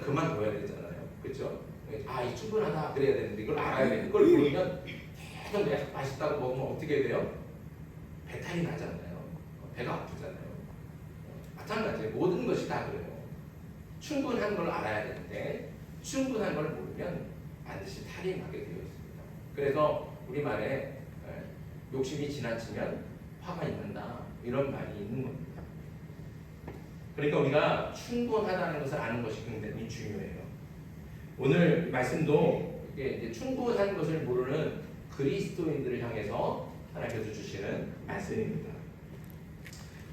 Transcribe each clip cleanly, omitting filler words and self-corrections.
그만둬야 되잖아요. 그렇죠? 이 충분하다 그래야 되는데 이걸 알아야 되는 걸 모르면 계속 맛있다고 먹으면 어떻게 돼요? 배탈이 나잖아요. 배가 아프잖아요. 마찬가지예요. 모든 것이 다 그래요. 충분한 걸 알아야 되는데 충분한 걸 모르면 반드시 탈이 나게 되어 있습니다. 그래서 우리말에 욕심이 지나치면 화가 있는다 이런 말이 있는 겁니다. 그러니까 우리가 충분하다는 것을 아는 것이 굉장히 중요해요. 오늘 말씀도 이제 충분한 것을 모르는 그리스도인들을 향해서 하나님께서 주시는 말씀입니다.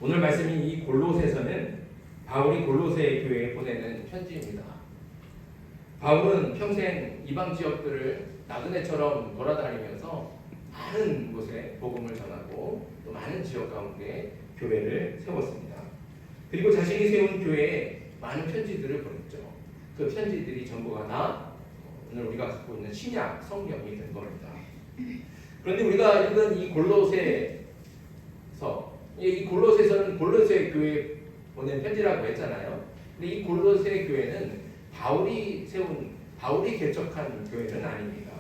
오늘 말씀이 이 골로새서는 바울이 골로새 교회에 보내는 편지입니다. 바울은 평생 이방 지역들을 나그네처럼 돌아다니면서 많은 곳에 복음을 전하고 또 많은 지역 가운데 교회를 세웠습니다. 그리고 자신이 세운 교회에 많은 편지들을 보냈죠. 그 편지들이 전부가 다 오늘 우리가 갖고 있는 신약 성경이 된 겁니다. 그런데 우리가 읽은 이 골로새서, 이 골로새서는 골로새 교회에 보낸 편지라고 했잖아요. 근데 이 골로새 교회는 바울이 개척한 교회는 아닙니다.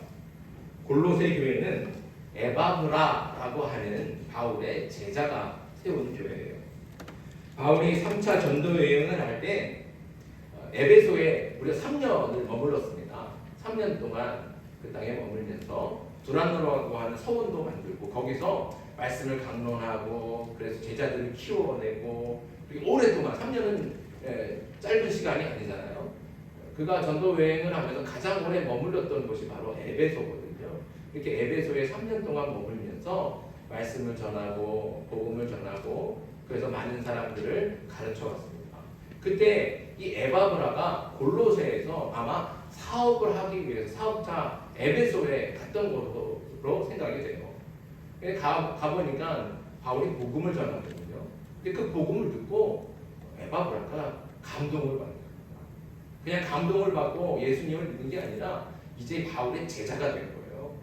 골로새 교회는 에바브라라고 하는 바울의 제자가 세운 교회예요. 바울이 3차 전도 여행을 할 때 에베소에 무려 3년을 머물렀습니다. 3년 동안 그 땅에 머물면서 두란노라고 하는 서원도 만들고 거기서 말씀을 강론하고 그래서 제자들을 키워내고 그리고 오랫동안 3년은 짧은 시간이 아니잖아요. 그가 전도 여행을 하면서 가장 오래 머물렀던 곳이 바로 에베소거든요. 이렇게 에베소에 3년 동안 머물면서 말씀을 전하고 복음을 전하고 그래서 많은 사람들을 가르쳐 왔습니다. 그때 이 에바브라가 골로새에서 아마 사업을 하기 위해서 사업자 에베소에 갔던 것으로 생각이 돼요. 가보니까 바울이 복음을 전하거든요. 근데 그 복음을 듣고 에바브라가 감동을 받는 겁니다. 그냥 감동을 받고 예수님을 믿는 게 아니라 이제 바울의 제자가 된 거예요.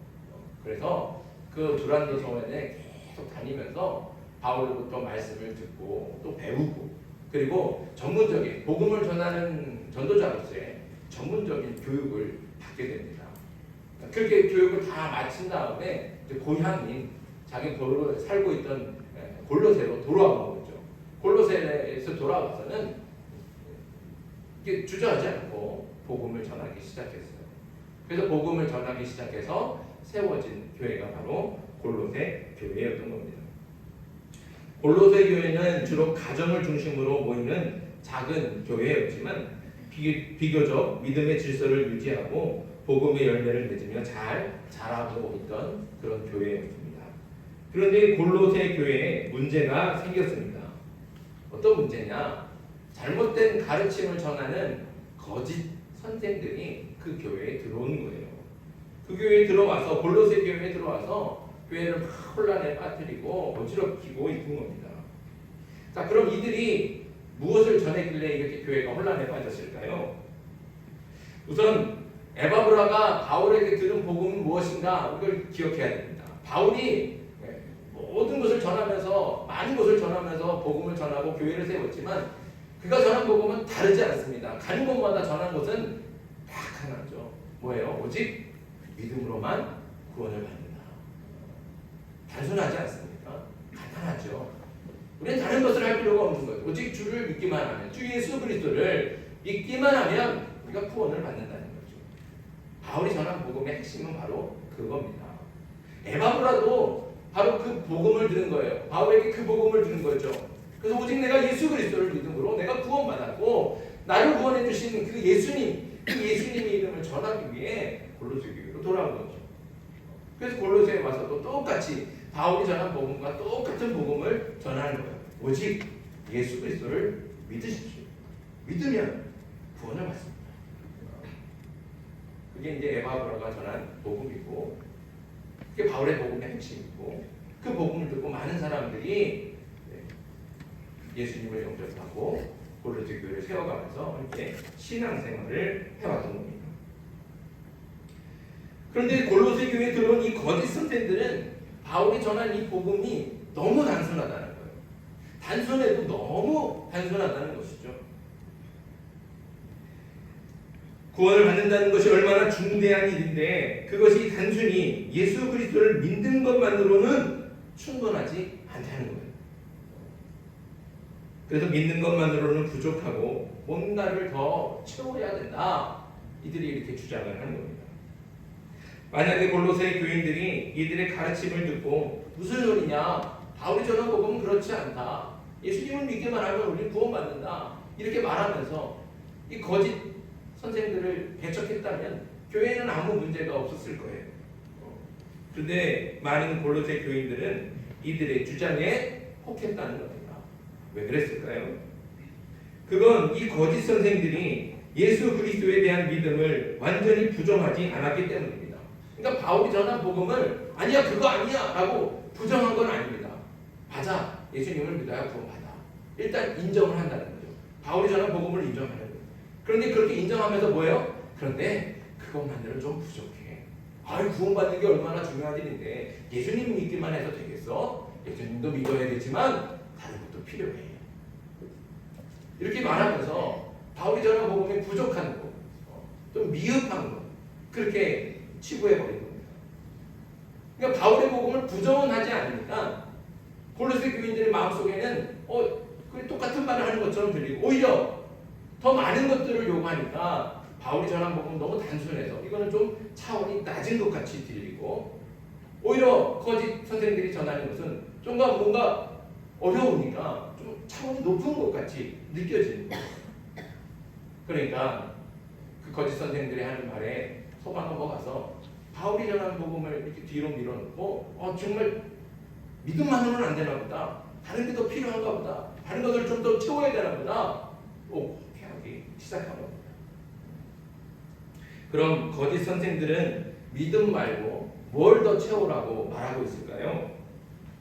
그래서 그 두란노 성원에 계속 다니면서 바울로부터 말씀을 듣고 또 배우고 그리고 전문적인 복음을 전하는 전도자로서의 전문적인 교육을 받게 됩니다. 그렇게 교육을 다 마친 다음에 이제 고향인 자기 살고 있던 골로새로 돌아온 거죠. 골로새에서 돌아와서는 이게 주저하지 않고 복음을 전하기 시작했어요. 그래서 복음을 전하기 시작해서 세워진 교회가 바로 골로새 교회였던 겁니다. 골로새 교회는 주로 가정을 중심으로 모이는 작은 교회였지만 비교적 믿음의 질서를 유지하고 복음의 열매를 맺으며 잘 자라고 있던 그런 교회였습니다. 그런데 골로새 교회에 문제가 생겼습니다. 어떤 문제냐? 잘못된 가르침을 전하는 거짓 선생들이 그 교회에 들어온 거예요. 그 교회에 들어와서 골로새 교회에 들어와서 교회를 막 혼란에 빠뜨리고 어지럽히고 있는 겁니다. 자, 그럼 이들이 무엇을 전했길래 이렇게 교회가 혼란에 빠졌을까요? 우선 에바브라가 바울에게 들은 복음은 무엇인가 이걸 기억해야 됩니다. 바울이 모든 것을 전하면서 많은 것을 전하면서 복음을 전하고 교회를 세웠지만 그가 전한 복음은 다르지 않습니다. 가는 곳마다 전한 것은 딱 하나죠. 뭐예요? 오직 믿음으로만 구원을 받는다. 단순하지 않습니까? 간단하죠. 우리는 다른 것을 할 필요가 없는 거예요. 오직 주를 믿기만 하면, 주 예수 그리스도를 믿기만 하면 우리가 구원을 받는다는 거죠. 바울이 전한 복음의 핵심은 바로 그겁니다. 에바브라도 바로 그 복음을 들은 거예요. 바울에게 그 복음을 들은 거죠. 그래서 오직 내가 예수 그리스도를 믿음으로 내가 구원받았고 나를 구원해 주신 그 예수님의 이름을 전하기 위해 골로새 교회로 돌아온 거죠. 그래서 골로새에 와서 또 똑같이 바울이 전한 복음과 똑같은 복음을 전하는 거예요. 오직 예수 그리스도를 믿으십시오. 믿으면 구원을 받습니다. 그게 이제 에바브라가 전한 복음이고 그게 바울의 복음의 핵심이고 그 복음을 듣고 많은 사람들이 예수님을 영접하고 골로새 교회를 세워가면서 이렇게 신앙생활을 해왔던 겁니다. 그런데 골로새 교회에 들어온 이 거짓 선생들은 바울이 전한 이 복음이 너무 단순하다는 거예요. 단순해도 너무 단순하다는 것이죠. 구원을 받는다는 것이 얼마나 중대한 일인데 그것이 단순히 예수 그리스도를 믿는 것만으로는 충분하지 않다는 거예요. 그래서 믿는 것만으로는 부족하고 뭔가를 더 채워야 된다. 이들이 이렇게 주장을 하는 겁니다. 만약에 골로새 교인들이 이들의 가르침을 듣고 무슨 소리냐? 바울이 전한 복음은 그렇지 않다. 예수님을 믿기만 하면 우리 구원받는다. 이렇게 말하면서 이 거짓 선생들을 배척했다면 교회에는 아무 문제가 없었을 거예요. 그런데 많은 골로새 교인들은 이들의 주장에 혹했다는 겁니다. 왜 그랬을까요? 그건 이 거짓 선생들이 예수 그리스도에 대한 믿음을 완전히 부정하지 않았기 때문입니다. 그러니까 바울이 전한 복음을 아니야 그거 아니야 라고 부정한 건 아닙니다. 맞아, 예수님을 믿어야 구원받아. 일단 인정을 한다는 거죠. 바울이 전한 복음을 인정하는 거예요. 그런데 그렇게 인정하면서 뭐예요? 그런데 그것만으로는 좀 부족해. 구원받는 게 얼마나 중요한 일인데 예수님 믿기만 해서 되겠어? 예수님도 믿어야겠지만 다른 것도 필요해. 이렇게 말하면서 바울이 전한 복음이 부족한 것, 좀 미흡한 것, 그렇게 치부해버린 겁니다. 그러니까 바울의 복음을 부정은 하지 않으니까 골로새 교인들의 마음속에는 똑같은 말을 하는 것처럼 들리고 오히려 더 많은 것들을 요구하니까 바울이 전한 복음은 너무 단순해서 이거는 좀 차원이 낮은 것 같이 들리고 오히려 거짓 선생들이 전하는 것은 좀 뭔가 어려우니까 좀 차원이 높은 것 같이 느껴지는 거예요. 그러니까 그 거짓 선생들이 하는 말에 속아 넘어가서 바울이 전한 복음을 이렇게 뒤로 밀어놓고 정말 믿음만으로는 안 되나 보다. 다른 게 더 필요한가 보다. 다른 것을 좀 더 채워야 되나 보다. 이렇게 하기 시작한 겁니다. 그럼 거짓 선생들은 믿음 말고 뭘 더 채우라고 말하고 있을까요?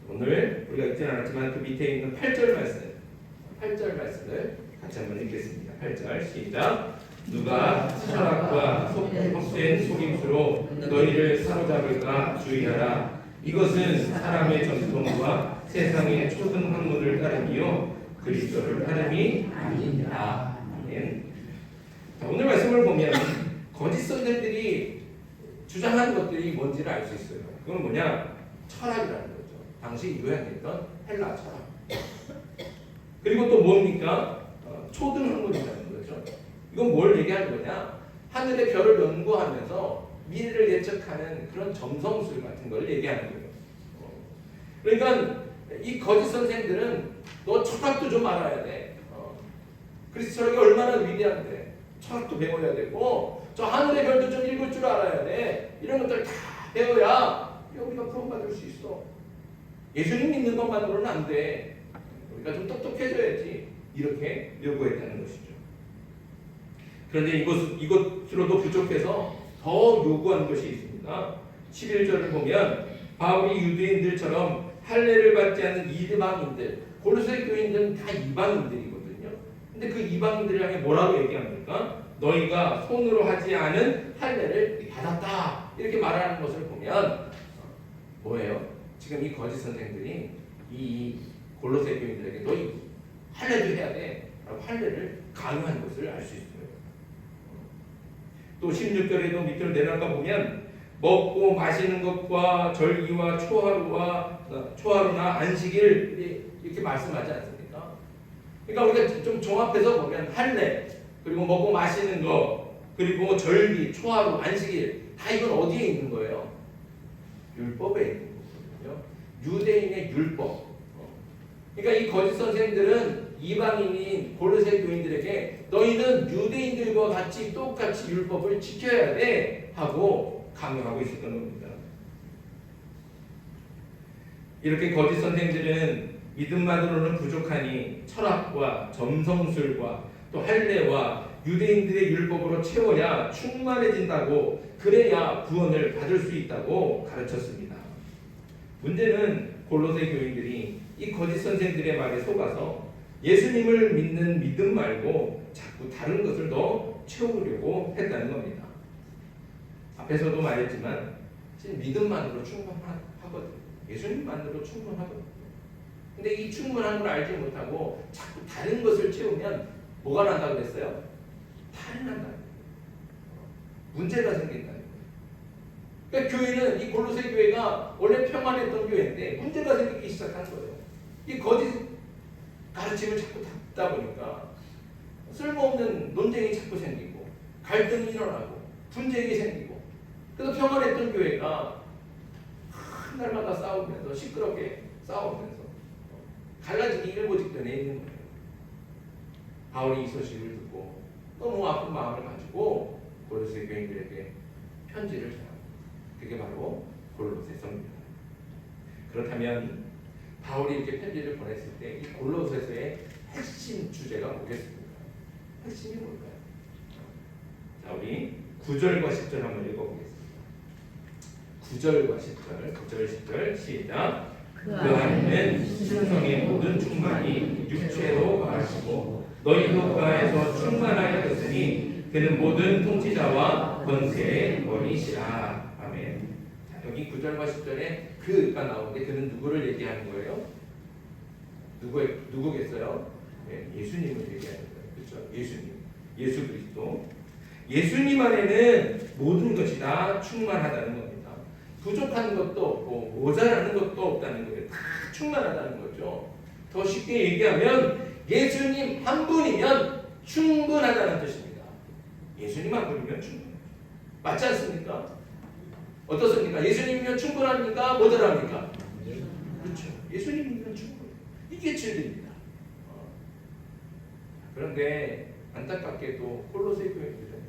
오늘 우리가 읽진 않았지만 그 밑에 있는 8절 말씀을 같이 한번 읽겠습니다. 8절 시작. 누가 철학과 헛된 속임수로 너희를 사로잡을까 주의하라. 이것은 사람의 전통과 세상의 초등 학문을 따름이요 그리스도를 따름이 아니니라. 오늘 말씀을 보면 거짓 선생들이 주장하는 것들이 뭔지를 알 수 있어요. 그건 뭐냐? 철학이라는 거죠. 당시 유행했던 헬라 철학. 그리고 또 뭡니까? 초등 학문이라는 거죠. 이건 뭘 얘기하는 거냐? 하늘의 별을 연구하면서 미래를 예측하는 그런 점성술 같은 걸 얘기하는 거예요. 그러니까 이 거짓 선생들은 너 철학도 좀 알아야 돼. 그리스 철학이 얼마나 위대한데 철학도 배워야 되고 저 하늘의 별도 좀 읽을 줄 알아야 돼. 이런 것들 다 배워야 우리가 구원받을 수 있어. 예수님 믿는 것만으로는 안 돼. 우리가 좀 똑똑해져야지. 이렇게 요구했다는 것이죠. 그런데 이것으로도 부족해서 더 요구한 것이 있습니다. 11절을 보면 바울이 유대인들처럼 할례를 받지 않는 이방인들, 골로새 교인들은 다 이방인들이거든요. 근데 그 이방인들을 향해 뭐라고 얘기합니까? 너희가 손으로 하지 않은 할례를 받았다. 이렇게 말하는 것을 보면 뭐예요? 지금 이 거짓 선생들이 이 골로새 교인들에게 너희 할례도 해야 돼. 라고 할례를 강요한 것을 알 수 있어요. 또 16절에도 밑으로 내려가 보면 먹고 마시는 것과 절기와 초하루나 안식일 이렇게 말씀하지 않습니까? 그러니까 우리가 좀 종합해서 보면 할례 그리고 먹고 마시는 것 그리고 절기, 초하루, 안식일 다 이건 어디에 있는 거예요? 율법에 있는 거거든요. 유대인의 율법. 그러니까 이 거짓 선생들은 이방인인 골로새 교인들에게 너희는 유대인들과 같이 똑같이 율법을 지켜야 돼 하고 강요하고 있었던 겁니다. 이렇게 거짓 선생들은 믿음만으로는 부족하니 철학과 점성술과 또 할례와 유대인들의 율법으로 채워야 충만해진다고 그래야 구원을 받을 수 있다고 가르쳤습니다. 문제는 골로새 교인들이 이 거짓 선생들의 말에 속아서 예수님을 믿는 믿음 말고 자꾸 다른 것을 더 채우려고 했다는 겁니다. 앞에서도 말했지만 믿음만으로 충분하거든요. 예수님만으로 충분하거든요. 근데 이 충분한 걸 알지 못하고 자꾸 다른 것을 채우면 뭐가 난다고 그랬어요? 탈이 난다. 문제가 생긴다는 거예요. 그러니까 교회는 이 골로새 교회가 원래 평안했던 교회인데 문제가 생기기 시작한 거예요. 이 거짓 가르침을 자꾸 듣다 보니까 쓸모없는 논쟁이 자꾸 생기고 갈등이 일어나고 분쟁이 생기고 그래서 평안했던 교회가 한 날마다 싸우면서 시끄럽게 싸우면서 갈라지기 일보 직전에 있는 거예요. 바울이 이 소식을 듣고 너무 아픈 마음을 가지고 골로새 교인들에게 편지를 전합니다. 그게 바로 골로새서입니다. 그렇다면 바울이 이렇게 편지를 보냈을 때 이 골로새서의 핵심 주제가 뭐겠습니까? 핵심이 뭘까요? 자, 우리 9절과 10절 한번 읽어보겠습니다. 9절과 10절, 9절, 10절 시작. 그 안에는 신성의 모든 충만이 육체로 거하시고 너희도 그 안에서 충만하였으니 그는 모든 통치자와 권세의 머리시라. 아멘. 자, 여기 9절과 10절에 그가 나오는데 그는 누구를 얘기하는 거예요? 누구겠어요? 네, 예수님을 얘기하는 거예요. 그렇죠? 예수님, 예수 그리스도. 예수님 안에는 모든 것이 다 충만하다는 겁니다. 부족한 것도 없고 모자라는 것도 없다는 거예요. 다 충만하다는 거죠. 더 쉽게 얘기하면 예수님 한 분이면 충분하다는 뜻입니다. 예수님 한 분이면 충분해요. 맞지 않습니까? 어떻습니까? 예수님이면 충분합니까? 모자랍니까? 그렇죠. 예수님이면 충분해요. 이게 진리입니다. 그런데 안타깝게도 콜로새 교인들은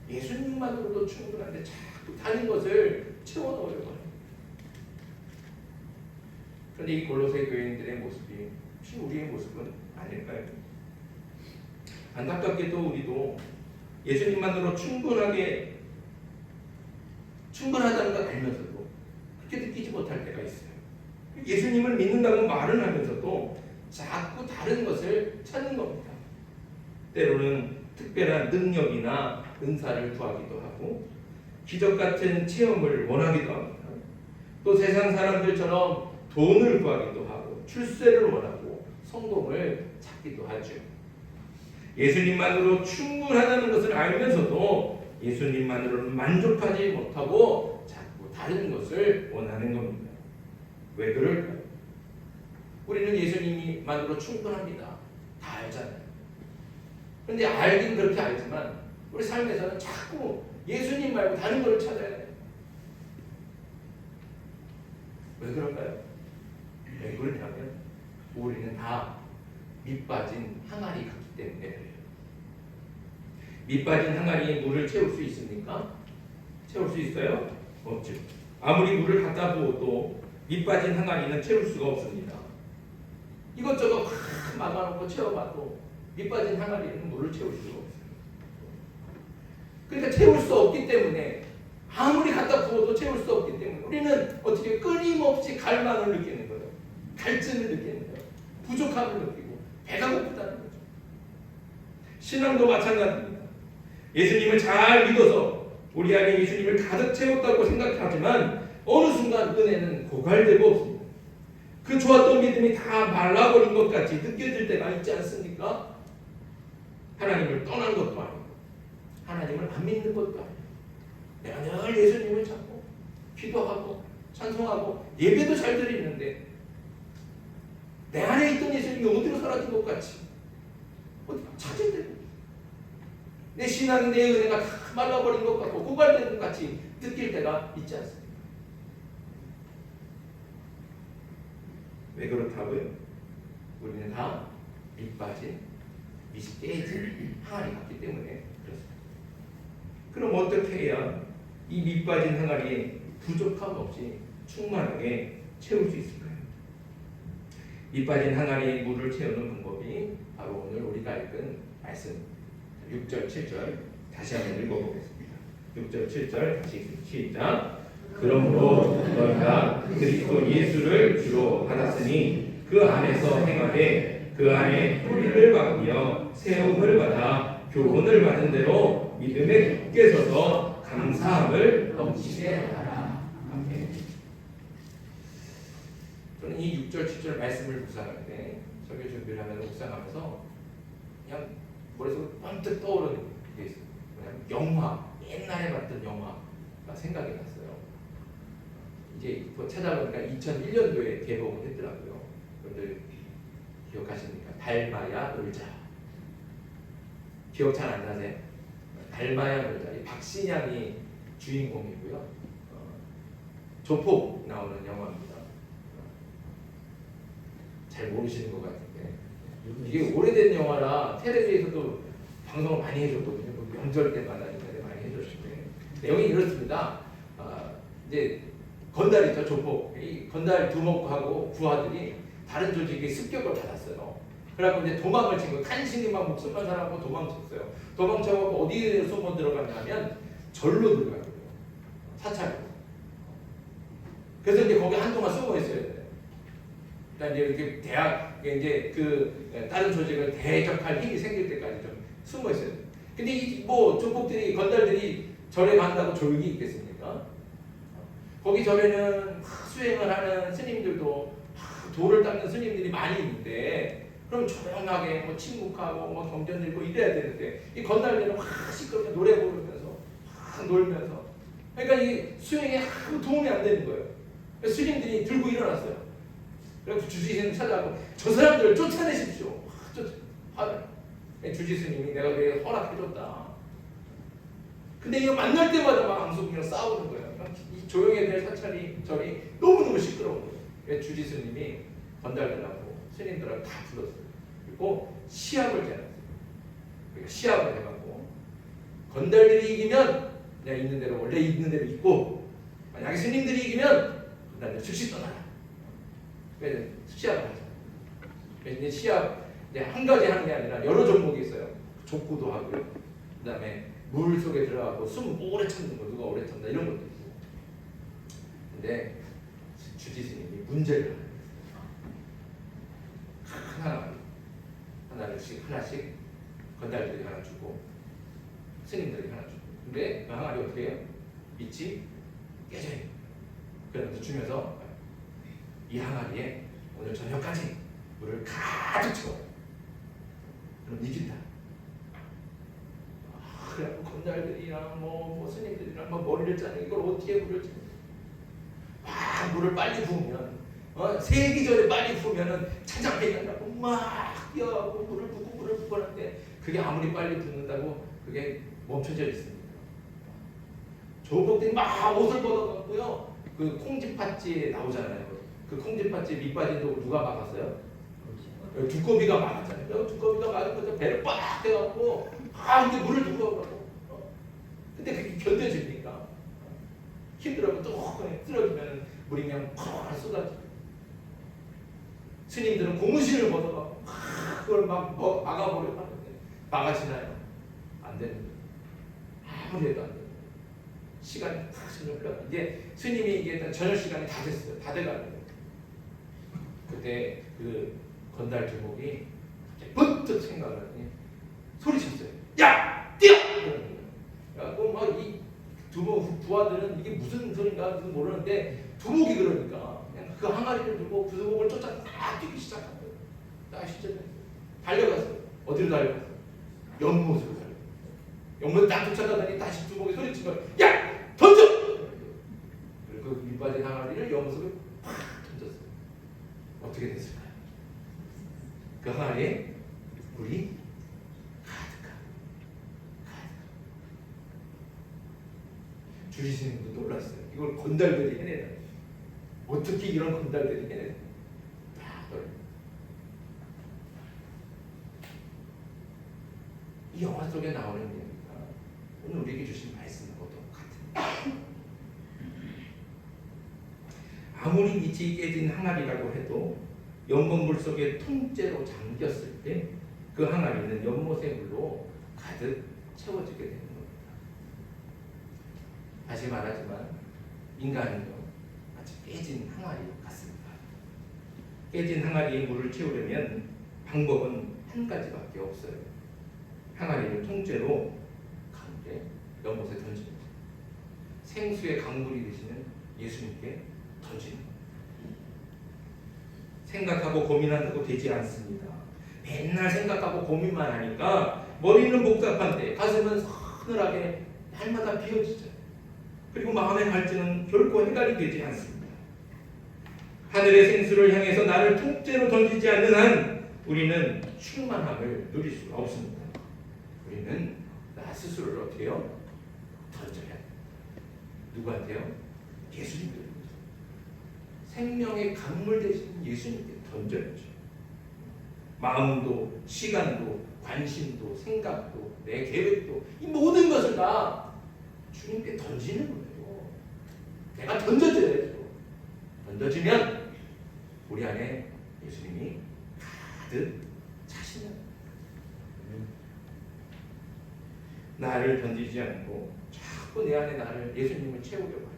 예수님만으로도 충분한데 자꾸 다른 것을 채워 넣으려고 합니다. 그런데 이 콜로새 교인들의 모습이 혹시 우리의 모습은 아닐까요? 안타깝게도 우리도 예수님만으로 충분하다는 걸 알면서도 그렇게 느끼지 못할 때가 있어요. 예수님을 믿는다고 말은 하면서도 자꾸 다른 것을 찾는 겁니다. 때로는 특별한 능력이나 은사를 구하기도 하고 기적 같은 체험을 원하기도 합니다. 또 세상 사람들처럼 돈을 구하기도 하고 출세를 원하고 성공을 찾기도 하죠. 예수님만으로 충분하다는 것을 알면서도 예수님만으로는 만족하지 못하고 자꾸 다른 것을 원하는 겁니다. 왜 그럴까요? 우리는 예수님만으로 충분합니다. 다 알잖아요. 그런데 알긴 그렇게 알지만 우리 삶에서는 자꾸 예수님 말고 다른 걸 찾아야 돼요. 왜 그럴까요? 왜 그러냐면 우리는 다 밑빠진 항아리 같기 때문에 그래요. 밑빠진 항아리에 물을 채울 수 있습니까? 채울 수 있어요? 없죠. 아무리 물을 갖다 부어도 밑빠진 항아리는 채울 수가 없습니다. 이것저것 막아놓고 채워봐도 밑빠진 항아리에는 물을 채울 수가 없어요. 그러니까 채울 수 없기 때문에 아무리 갖다 부어도 채울 수 없기 때문에 우리는 어떻게 끊임없이 갈망을 느끼는 거예요. 갈증을 느끼는 거예요. 부족함을 느끼고 배가 고프다는 거죠. 신앙도 마찬가지입니다. 예수님을 잘 믿어서 우리 안에 예수님을 가득 채웠다고 생각하지만 어느 순간 은혜는 고갈되고 없습니다. 그 좋았던 믿음이 다 말라버린 것 같이 느껴질 때가 있지 않습니까? 하나님을 떠난 것도 아니고 하나님을 안 믿는 것도 아니고 내가 늘 예수님을 찾고 기도하고 찬송하고 예배도 잘 드리는데 내 안에 있던 예수님이 어디로 사라진 것 같이 어디 찾을 때고 내 신앙, 내 은혜가 다 말라버린 것 같고 고갈된 것 같이 느낄 때가 있지 않습니까? 왜 그렇다고요? 우리는 다 밑빠진, 밑이 깨진 항아리 같기 때문에 그렇습니다. 그럼 어떻게 해야 이 밑빠진 항아리에 부족함 없이 충만하게 채울 수 있을까요? 밑빠진 항아리에 물을 채우는 방법이 바로 오늘 우리가 읽은 말씀 6절, 7절 다시 한번 읽어보겠습니다. 6절, 7절 다시 시작. 그러므로 너희가 그리스도 예수를 주로 받았으니 그 안에서 행하되 그 안에 뿌리를 박으며 세움을 받아 교훈을 받은 대로 믿음에 굳게 서서 감사함을 넘치게 하라. 아멘. 저는 이 6절, 7절 말씀을 묵상할 때 설교 준비를 하면서 묵상하면서 그냥 머릿속에 번뜩 떠오르는 게 있어요. 뭐냐면 옛날에 봤던 영화가 생각이 났어요. 이제 찾아보니까 2001년도에 개봉을 했더라고요. 여러분들 기억하십니까? 닮아야 놀자. 기억 잘 안 나세요? 닮아야 놀자. 박신양이 주인공이고요. 조폭 나오는 영화입니다. 잘 모르시는 것 같은데 이게 오래된 영화라 텔레비에서도 방송을 많이 해줬거든요. 명절 때마다 많이 해줬는데 내용이 이렇습니다. 이제 건달이죠, 조폭. 이 건달 두목하고 부하들이 다른 조직의 습격을 받았어요. 그래갖고 이제 도망을 친 거예요. 간신히 막 목숨만 살아고 도망쳤어요. 도망쳐갖고 어디에 숨어 들어갔냐면 절로 들어가요. 사찰로. 그래서 이제 거기 한동안 숨어 있어야 돼요. 그러니까 이제 이렇게 이제 그 다른 조직을 대적할 힘이 생길 때까지 좀 숨어 있어야 돼요. 근데 이 뭐 조폭들이 건달들이 절에 간다고 조용히 있겠습니까? 거기 절에는 수행을 하는 스님들도 돌을 닦는 스님들이 많이 있는데 그럼 조용하게 뭐 침묵하고 뭐 경전 읽고 이래야 되는데 이 건달들은 확 시끄럽게 노래 부르면서 확 놀면서 그러니까 이 수행에 아무 도움이 안 되는 거예요. 스님들이 들고 일어났어요. 그래서 주지스님 찾아가고 저 사람들을 쫓아내십시오. 주지스님이 내가 왜 허락해줬다. 근데 이거 만날 때마다 막 앙숙이랑 싸우는 거예요. 이 조용해야 될 사찰이 절이 너무너무 시끄러운 거예요. 그래서 주지스님이 건달들하고 스님들하고 다 불렀어요. 그리고 시합을 제안했어요. 그러니까 시합을 해갖고 건달들이 이기면 그냥 있는 대로 원래 있는 대로 있고 만약에 스님들이 이기면 건달들 즉시 떠나라. 그래서 시합을 하죠. 그래서 이제 시합 이제 한 가지 하는 게 아니라 여러 종목이 있어요. 족구도 하고요. 그다음에 물 속에 들어가고 숨 오래 참는 거, 누가 오래 참다 이런 것도 있고. 근데 주지스님이 문제를 하나씩 건달들이 하나 주고 스님들이 하나 주고. 근데 그 항아리 어떻게 해요? 밑이 깨져요. 그래서 주면서 이 항아리에 오늘 저녁까지 물을 가득 채워요. 그럼 이긴다. 그래갖고 건달들이랑 뭐 스님들이랑 막 머리를 짜는 이걸 어떻게 물을 짜? 물을 빨리 부으면 세기 전에 빨리 부으면은 찬장패기 난다고 막 뛰어가고 물을 붓고 하는데 그게 아무리 빨리 붓는다고 그게 멈춰져 있습니다. 조폭들이 막 옷을 벗어갖고요. 그 콩쥐팥쥐에 나오잖아요. 그 콩쥐팥쥐 밑빠진 독을 누가 막았어요? 두꺼비가 막았잖아요. 두꺼비가 막은 거죠. 배를 빡 해갖고 근데 물을 두고 가고 근데 그게 견뎌집니까? 힘들어도 또 쓰러지면 물이 그냥 팍 쏟아지고 스님들은 고무신을 벗어갖고 그걸 막 막아보려고 하는데 막아지나요? 안 되는 거예요. 아무리 해도 안 돼요. 시간이 탁 흘러가. 이제 스님이 얘기했던 저녁 시간이 다 됐어요. 다 돼가는 거예요. 그때 그 건달 두목이 번뜩 생각을 하더니 소리쳤어요. 야! 뛰어! 그래갖고 막 이 두목 부하들은 이게 무슨 소린가 모르는데 두목이 그러니까 그냥 그 항아리를 들고 그 두목을 쫓아 딱 뛰기 시작한 거예요. 딱 시작했어요. 달려갔어요. 어디로 달려갔어요? 연못으로 달려갔어요. 연못 딱 쫓아가더니 다시 두목이 소리친 거예요. 야! 던져! 그리고 그 밑빠진 항아리를 연못으로 팍 던졌어요. 어떻게 됐을까요? 그 항아리에 물이 가득한. 주지스님도 놀랐어요. 이걸 건달들이 해내다. 어떻게 이런 건달들이 해내다. 이 영화 속에 나오는 얘기가 오늘 우리에게 주신 말씀하고 똑같아요. 아무리 밑이 깨진 항아리라고 해도 연못물 속에 통째로 잠겼을 때 그 항아리는 연못의 물로 가득 채워지게 되는 겁니다. 다시 말하지만 인간은요 마치 깨진 항아리 같습니다. 깨진 항아리에 물을 채우려면 방법은 한 가지밖에 없어요. 항아리를 통째로 가운데 연못에 던집니다. 생수의 강물이 되시는 예수님께 던지는 겁니다. 생각하고 고민한다고 되지 않습니다. 맨날 생각하고 고민만 하니까 머리는 복잡한데 가슴은 서늘하게 날마다 비워지죠. 그리고 마음의 갈증은 결코 해결이 되지 않습니다. 하늘의 생수를 향해서 나를 통째로 던지지 않는 한 우리는 충만함을 누릴 수가 없습니다. 우리는 나 스스로를 어떻게 해요? 던져야 돼요. 누구한테요? 예수님께. 생명의 강물 되신 예수님께 던져야죠. 마음도, 시간도, 관심도, 생각도, 내 계획도, 이 모든 것을 다 주님께 던지는 거예요. 내가 던져줘야죠. 던져지면 우리 안에 예수님이 가득 차시는 나를 던지지 않고 자꾸 내 안에 나를 예수님을 채우려고 합니다.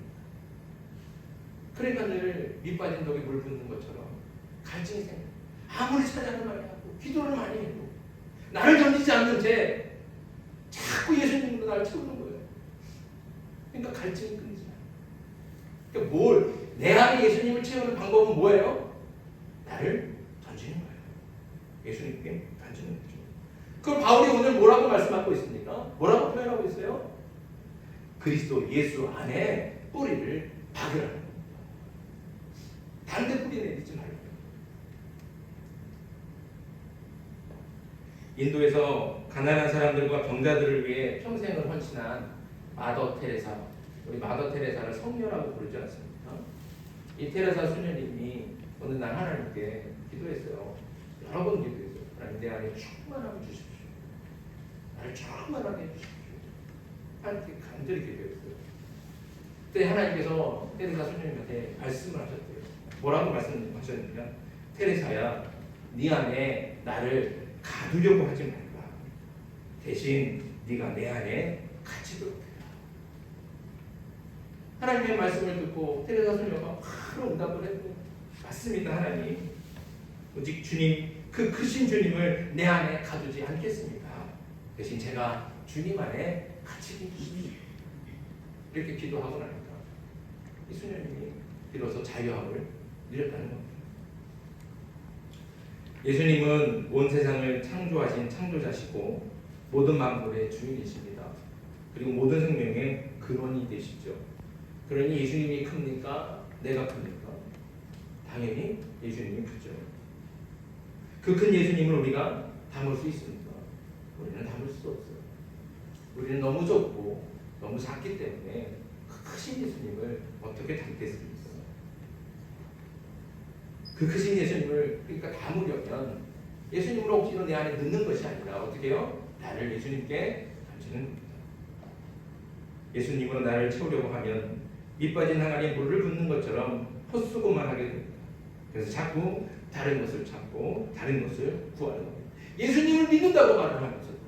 그러니까 늘 밑빠진 독에 물 붓는 것처럼 갈증이 생겨요. 아무리 찬양을 많이 하고 기도를 많이 해도 나를 던지지 않는 채 자꾸 예수님으로 나를 채우는 거예요. 그러니까 갈증이 끊이지 않아요. 그러니까 내 안에 예수님을 채우는 방법은 뭐예요? 나를 던지는 거예요. 예수님께 던지는 거죠. 그걸 바울이 오늘 뭐라고 말씀하고 있습니까? 뭐라고 표현하고 있어요? 그리스도 예수 안에 뿌리를 박으라는 겁니다. 다른 데 뿌리 내리지 말고요. 인도에서 가난한 사람들과 병자들을 위해 평생을 헌신한 마더 테레사, 우리 마더 테레사를 성녀라고 부르지 않습니까? 이 테레사 수녀님이 어느 날 하나님께 기도했어요. 여러 번 기도했어요. 하나님 내 안에 충만함을 주십시오. 나를 충만하게 해주십시오. 하나님께 간절히 기도했어요. 그때 하나님께서 테레사 수녀님한테 말씀을 하셨대요. 뭐라고 말씀하셨냐면, 테레사야, 네 안에 나를 가두려고 하지 말라. 대신 네가 내 안에 갇히도록 해라. 하나님의 말씀을 듣고 테레사 수녀가 바로 응답을 했고, 맞습니다 하나님. 오직 주님, 그 크신 주님을 내 안에 가두지 않겠습니다. 대신 제가 주님 안에 갇히게 해주십시오. 이렇게 기도하고 나니까 이 수녀님이 비로소 자유함을 누렸다는 겁니다. 예수님은 온 세상을 창조하신 창조자시고 모든 만물의 주인이십니다. 그리고 모든 생명의 근원이 되시죠. 그러니 예수님이 큽니까? 내가 큽니까? 당연히 예수님이 크죠. 그 큰 예수님을 우리가 담을 수 있습니까? 우리는 담을 수 없어요. 우리는 너무 좁고 너무 작기 때문에 그 크신 예수님을 어떻게 담겠습니까? 그 크신 예수님을 그러니까 담으려면 예수님을 억지로 내 안에 넣는 것이 아니라 어떻게 해요? 나를 예수님께 던지는 겁니다. 예수님으로 나를 채우려고 하면 밑빠진 항아리에 물을 붓는 것처럼 헛수고만 하게 됩니다. 그래서 자꾸 다른 것을 찾고 다른 것을 구하는 겁니다. 예수님을 믿는다고 말을 하면서도,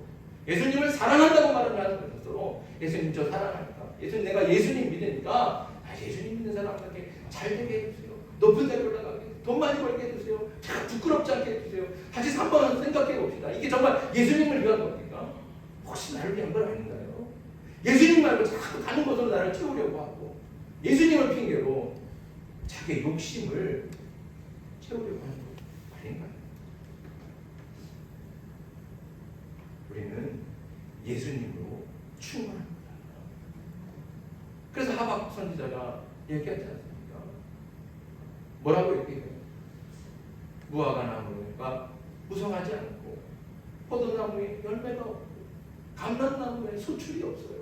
예수님을 사랑한다고 말을 하면서도, 예수님 저 사랑합니다. 예수님 내가 예수님 믿으니까 예수님 믿는 사람한테 잘 되게 해주세요. 높은 데로 올라가게, 돈 많이 벌게 해주세요. 참 부끄럽지 않게 해주세요. 다시 3번 생각해 봅시다. 이게 정말 예수님을 위한 겁니까? 혹시 나를 위한 건 아닌가요? 예수님 말고 자꾸 다른 것으로 나를 채우려고 하고 예수님을 핑계로 자기의 욕심을 채우려고 하는 것 아닌가요? 우리는 예수님으로 충만합니다. 그래서 하박국 선지자가 얘기하지 않습니까? 뭐라고 얘기해요? 무화과 나무가 무성하지 않고 포도나무에 열매가 없고 감람나무에 소출이 없어요.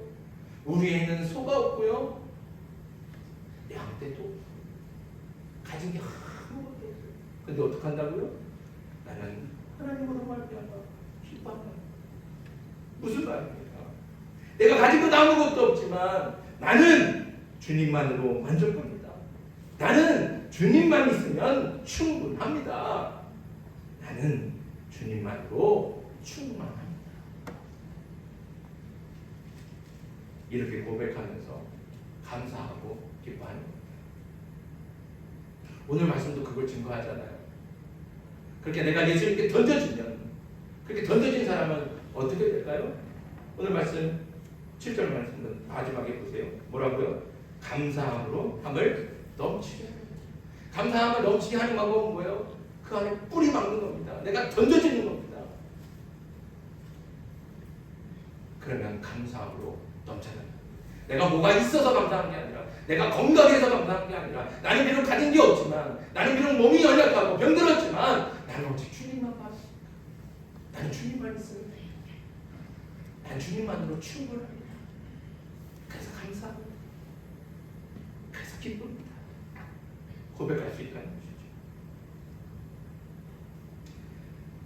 우리에는 소가 없고요, 양떼도 없어요. 가진 게 아무것도 없어요. 근데 어떻게 한다고요? 나는 하나님으로 말미암아 기뻐한다. 무슨 말입니까? 내가 가진 건 아무것도 없지만 나는 주님만으로 만족합니다. 나는 주님만 있으면 충분합니다. 나는 주님만으로 충만합니다. 이렇게 고백하면서 감사하고 기뻐하는 겁니다. 오늘 말씀도 그걸 증거하잖아요. 그렇게 내가 예수님께 던져주면, 그렇게 던져진 사람은 어떻게 될까요? 오늘 말씀 7절 말씀은 마지막에 보세요. 뭐라고요? 감사함으로 함을 넘치게 합니다. 감사함을 넘치게 하는 방법은 뭐예요? 그 안에 뿌리 박는 겁니다. 내가 던져지는 겁니다. 그러면 감사함으로 넘쳐납니다. 내가 뭐가 있어서 감사한 게 아니라, 내가 건강해서 감사한 게 아니라, 나는 비록 가진 게 없지만, 나는 비록 몸이 연약하고 병들었지만, 나는 오직 주님만 봤어. 나는 주님만 있으면 돼. 난 주님만으로 충분합니다. 그래서 감사합니다. 그래서 기쁩니다. 고백할 수 있다는 것이죠.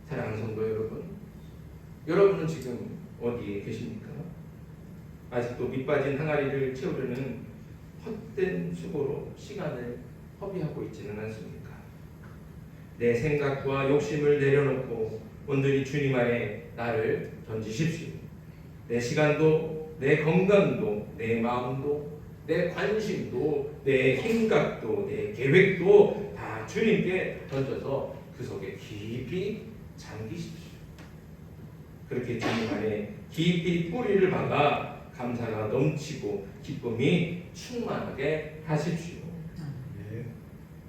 사랑하는 성도 여러분, 여러분은 지금 어디에 계십니까? 아직도 밑빠진 항아리를 채우려는 헛된 수고로 시간을 허비하고 있지는 않습니까? 내 생각과 욕심을 내려놓고 온전히 주님 안에 나를 던지십시오. 내 시간도, 내 건강도, 내 마음도, 내 관심도, 내 생각도, 내 계획도 다 주님께 던져서 그 속에 깊이 잠기십시오. 그렇게 주님 안에 깊이 뿌리를 박아 감사가 넘치고 기쁨이 충만하게 하십시오.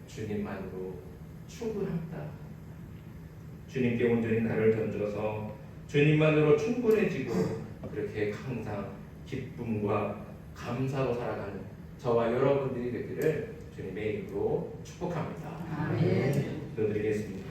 주님만으로 충분합니다. 주님께 온전히 나를 던져서 주님만으로 충분해지고 그렇게 항상 기쁨과 감사로 살아가는 저와 여러분들이 되기를 주님의 이름으로 축복합니다. 아멘. 기도드리겠습니다.